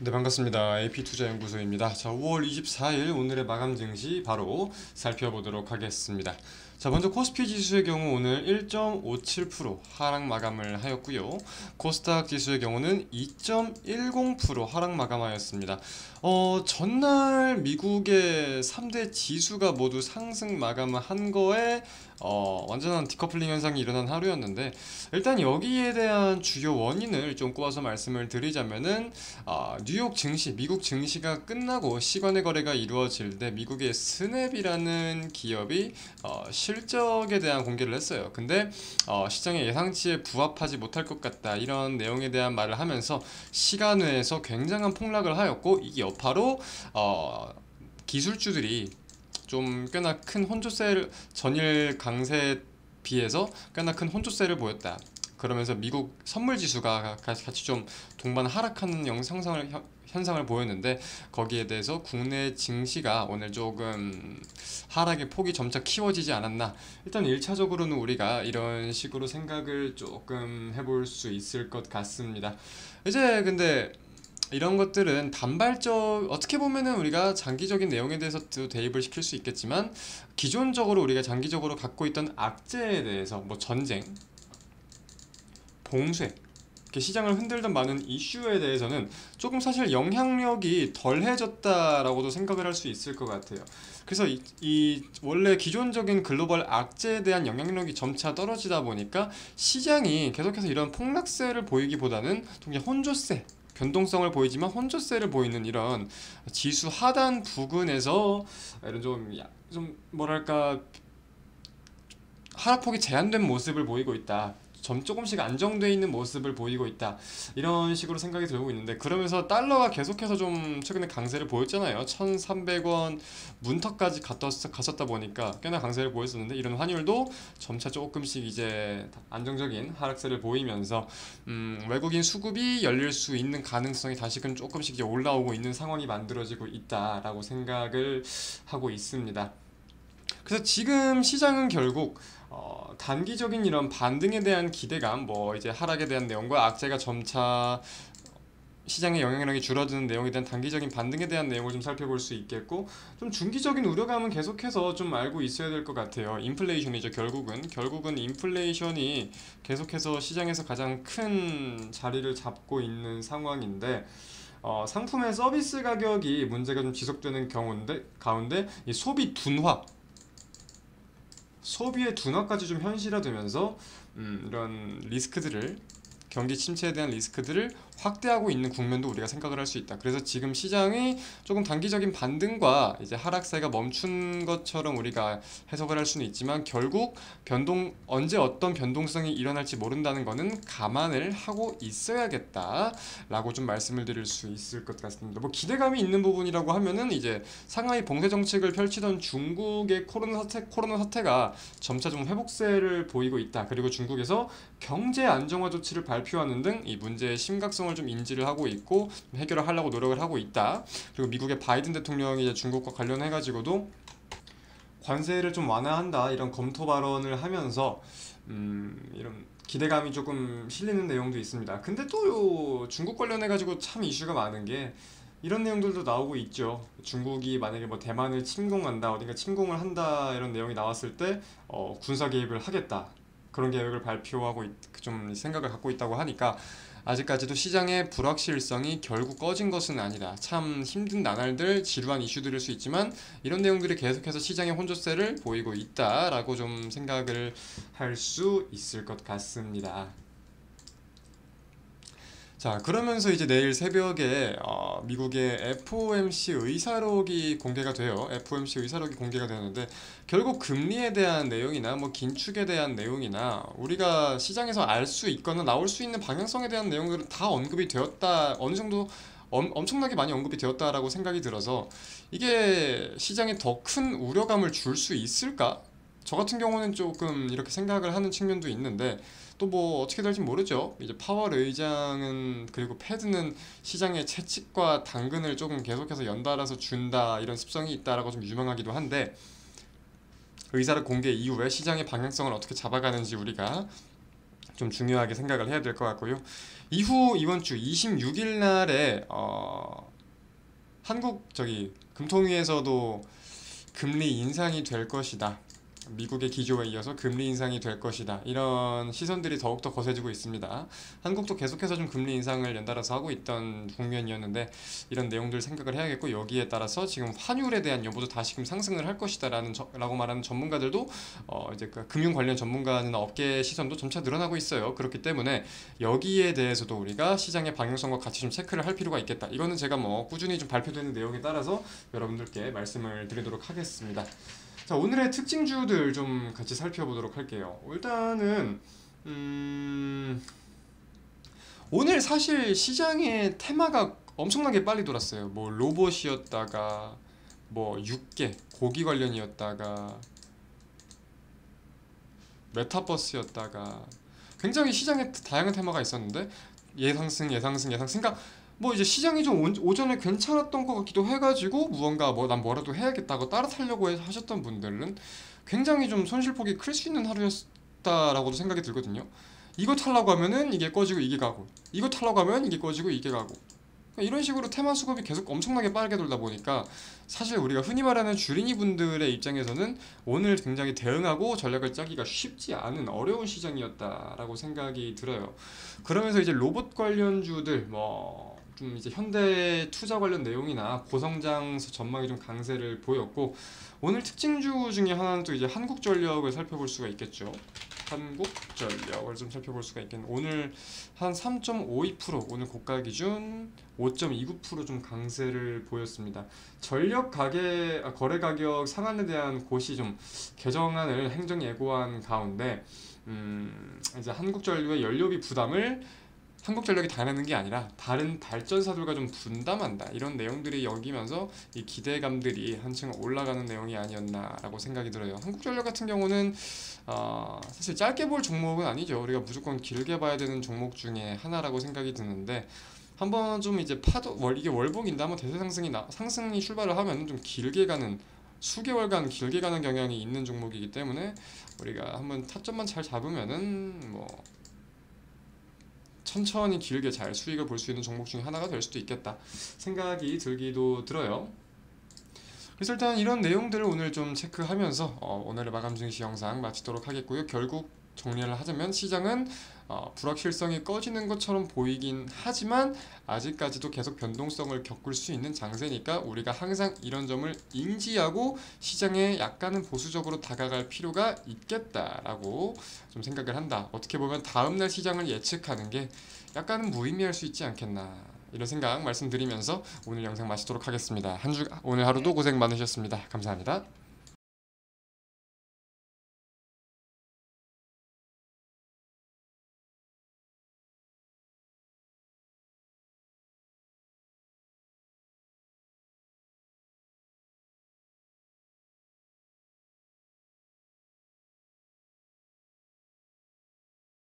네, 반갑습니다. AP투자연구소입니다. 자, 5월 24일 오늘의 마감 증시 바로 살펴보도록 하겠습니다. 자, 먼저 코스피 지수의 경우 오늘 1.57% 하락 마감을 하였고요. 코스닥 지수의 경우는 2.10% 하락 마감하였습니다. 전날 미국의 3대 지수가 모두 상승 마감을 한 거에 완전한 디커플링 현상이 일어난 하루였는데, 일단 여기에 대한 주요 원인을 좀 꼽아서 말씀을 드리자면은 뉴욕 증시, 미국 증시가 끝나고 시간의 거래가 이루어질 때 미국의 스냅이라는 기업이 실적에 대한 공개를 했어요. 근데 시장의 예상치에 부합하지 못할 것 같다, 이런 내용에 대한 말을 하면서 시간외에서 굉장한 폭락을 하였고, 이게 여파로 기술주들이 좀 꽤나 큰 혼조세를, 전일 강세에 비해서 꽤나 큰 혼조세를 보였다. 그러면서 미국 선물 지수가 같이 좀 동반 하락하는 현상을 보였는데, 거기에 대해서 국내 증시가 오늘 조금 하락의 폭이 점차 키워지지 않았나. 일단 1차적으로는 우리가 이런 식으로 생각을 조금 해볼 수 있을 것 같습니다. 이제 근데 이런 것들은 단발적, 어떻게 보면은 우리가 장기적인 내용에 대해서도 대입을 시킬 수 있겠지만, 기존적으로 우리가 장기적으로 갖고 있던 악재에 대해서 뭐 전쟁, 봉쇄, 이렇게 시장을 흔들던 많은 이슈에 대해서는 조금 사실 영향력이 덜해졌다라고도 생각을 할 수 있을 것 같아요. 그래서 이 원래 기존적인 글로벌 악재에 대한 영향력이 점차 떨어지다 보니까 시장이 계속해서 이런 폭락세를 보이기보다는 그냥 혼조세, 변동성을 보이지만 혼조세를 보이는 이런 지수 하단 부근에서 이런 좀 뭐랄까 하락폭이 제한된 모습을 보이고 있다. 조금씩 안정돼 있는 모습을 보이고 있다. 이런 식으로 생각이 들고 있는데, 그러면서 달러가 계속해서 좀 최근에 강세를 보였잖아요. 1,300원 문턱까지 갔었다 보니까 꽤나 강세를 보였었는데, 이런 환율도 점차 조금씩 이제 안정적인 하락세를 보이면서 외국인 수급이 열릴 수 있는 가능성이 다시금 조금씩 이제 올라오고 있는 상황이 만들어지고 있다라고 생각을 하고 있습니다. 그래서 지금 시장은 결국 단기적인 이런 반등에 대한 기대감, 뭐 이제 하락에 대한 내용과 악재가 점차 시장의 영향력이 줄어드는 내용에 대한 단기적인 반등에 대한 내용을 좀 살펴볼 수 있겠고, 좀 중기적인 우려감은 계속해서 좀 알고 있어야 될 것 같아요. 인플레이션이죠. 결국은 인플레이션이 계속해서 시장에서 가장 큰 자리를 잡고 있는 상황인데, 상품의 서비스 가격이 문제가 좀 지속되는 가운데 이 소비의 둔화까지 좀 현실화되면서 이런 리스크들을, 경기 침체에 대한 리스크들을 확대하고 있는 국면도 우리가 생각을 할 수 있다. 그래서 지금 시장이 조금 단기적인 반등과 이제 하락세가 멈춘 것처럼 우리가 해석을 할 수는 있지만, 결국 언제 어떤 변동성이 일어날지 모른다는 거는 감안을 하고 있어야겠다라고 좀 말씀을 드릴 수 있을 것 같습니다. 뭐 기대감이 있는 부분이라고 하면은 이제 상하이 봉쇄 정책을 펼치던 중국의 코로나 사태가 점차 좀 회복세를 보이고 있다. 그리고 중국에서 경제 안정화 조치를 발표하는 등 이 문제의 심각성을 좀 인지를 하고 있고 해결을 하려고 노력을 하고 있다. 그리고 미국의 바이든 대통령이 이제 중국과 관련해 가지고도 관세를 좀 완화한다, 이런 검토 발언을 하면서 이런 기대감이 조금 실리는 내용도 있습니다. 근데 또 중국 관련해 가지고 참 이슈가 많은 게, 이런 내용들도 나오고 있죠. 중국이 만약에 뭐 대만을 침공한다, 어딘가 침공을 한다, 이런 내용이 나왔을 때 군사 개입을 하겠다, 그런 계획을 발표하고 좀 생각을 갖고 있다고 하니까, 아직까지도 시장의 불확실성이 결국 꺼진 것은 아니다. 참 힘든 나날들, 지루한 이슈들일 수 있지만, 이런 내용들이 계속해서 시장의 혼조세를 보이고 있다라고 좀 생각을 할 수 있을 것 같습니다. 자, 그러면서 이제 내일 새벽에 미국의 FOMC 의사록이 공개가 돼요. FOMC 의사록이 공개가 되는데, 결국 금리에 대한 내용이나 뭐 긴축에 대한 내용이나 우리가 시장에서 알 수 있거나 나올 수 있는 방향성에 대한 내용들은 다 언급이 되었다. 어느 정도 엄청나게 많이 언급이 되었다라고 생각이 들어서, 이게 시장에 더 큰 우려감을 줄 수 있을까? 저 같은 경우는 조금 이렇게 생각을 하는 측면도 있는데, 또 뭐 어떻게 될지 모르죠. 이제 파월 의장은, 그리고 패드는 시장의 채찍과 당근을 조금 계속해서 연달아서 준다, 이런 습성이 있다라고 좀 유명하기도 한데, 의사를 공개 이후에 시장의 방향성을 어떻게 잡아가는지 우리가 좀 중요하게 생각을 해야 될 것 같고요. 이후 이번 주 26일 날에 한국 금통위에서도 금리 인상이 될 것이다. 미국의 기조에 이어서 금리 인상이 될 것이다. 이런 시선들이 더욱더 거세지고 있습니다. 한국도 계속해서 좀 금리 인상을 연달아서 하고 있던 국면이었는데 이런 내용들 생각을 해야겠고, 여기에 따라서 지금 환율에 대한 여부도 다시금 상승을 할 것이다 라고 말하는 전문가들도 이제 그 금융 관련 전문가나 업계 시선도 점차 늘어나고 있어요. 그렇기 때문에 여기에 대해서도 우리가 시장의 방향성과 같이 좀 체크를 할 필요가 있겠다. 이거는 제가 꾸준히 좀 발표되는 내용에 따라서 여러분들께 말씀을 드리도록 하겠습니다. 자, 오늘의 특징주들 좀 같이 살펴보도록 할게요. 일단은 오늘 사실 시장의 테마가 엄청나게 빨리 돌았어요. 로봇이었다가 육계 고기 관련이었다가 메타버스였다가 굉장히 시장에 다양한 테마가 있었는데 예상승. 그러니까 이제 시장이 좀 오전에 괜찮았던 것 같기도 해가지고 무언가 난 뭐라도 해야겠다고 따라타려고 하셨던 분들은 굉장히 좀 손실폭이 클 수 있는 하루였다라고도 생각이 들거든요. 이거 타려고 하면은 이게 꺼지고 이게 가고, 이거 타려고 하면 이게 꺼지고 이게 가고, 그러니까 이런 식으로 테마 수급이 계속 엄청나게 빠르게 돌다 보니까 사실 우리가 흔히 말하는 주린이 분들의 입장에서는 오늘 굉장히 대응하고 전략을 짜기가 쉽지 않은 어려운 시장이었다라고 생각이 들어요. 그러면서 이제 로봇 관련주들 좀 이제 현대 투자 관련 내용이나 고성장 전망이 좀 강세를 보였고, 오늘 특징주 중에 하나는 또 이제 한국전력을 살펴볼 수가 있겠죠. 한국전력을 좀 살펴볼 수가 있겠네. 오늘 한 3.52%, 오늘 고가 기준 5.29% 좀 강세를 보였습니다. 전력 거래 가격 상한에 대한 곳이 좀 개정안을 행정 예고한 가운데 이제 한국전력의 연료비 부담을 한국전력이 다 내는 게 아니라 다른 발전사들과 좀 분담한다, 이런 내용들이 여기면서 이 기대감들이 한층 올라가는 내용이 아니었나라고 생각이 들어요. 한국전력 같은 경우는 사실 짧게 볼 종목은 아니죠. 우리가 무조건 길게 봐야 되는 종목 중에 하나라고 생각이 드는데, 한번 좀 이제 이게 월봉인데 한번 대세 상승이 출발을 하면 좀 길게 가는, 수개월간 길게 가는 경향이 있는 종목이기 때문에 우리가 한번 타점만 잘 잡으면은 천천히 길게 잘 수익을 볼 수 있는 종목 중에 하나가 될 수도 있겠다 생각이 들기도 들어요. 그래서 일단 이런 내용들을 오늘 좀 체크하면서 오늘의 마감 증시 영상 마치도록 하겠고요. 결국 정리를 하자면 시장은 불확실성이 꺼지는 것처럼 보이긴 하지만 아직까지도 계속 변동성을 겪을 수 있는 장세니까 우리가 항상 이런 점을 인지하고 시장에 약간은 보수적으로 다가갈 필요가 있겠다라고 좀 생각을 한다. 어떻게 보면 다음날 시장을 예측하는 게 약간은 무의미할 수 있지 않겠나, 이런 생각 말씀드리면서 오늘 영상 마치도록 하겠습니다. 오늘 하루도 고생 많으셨습니다. 감사합니다.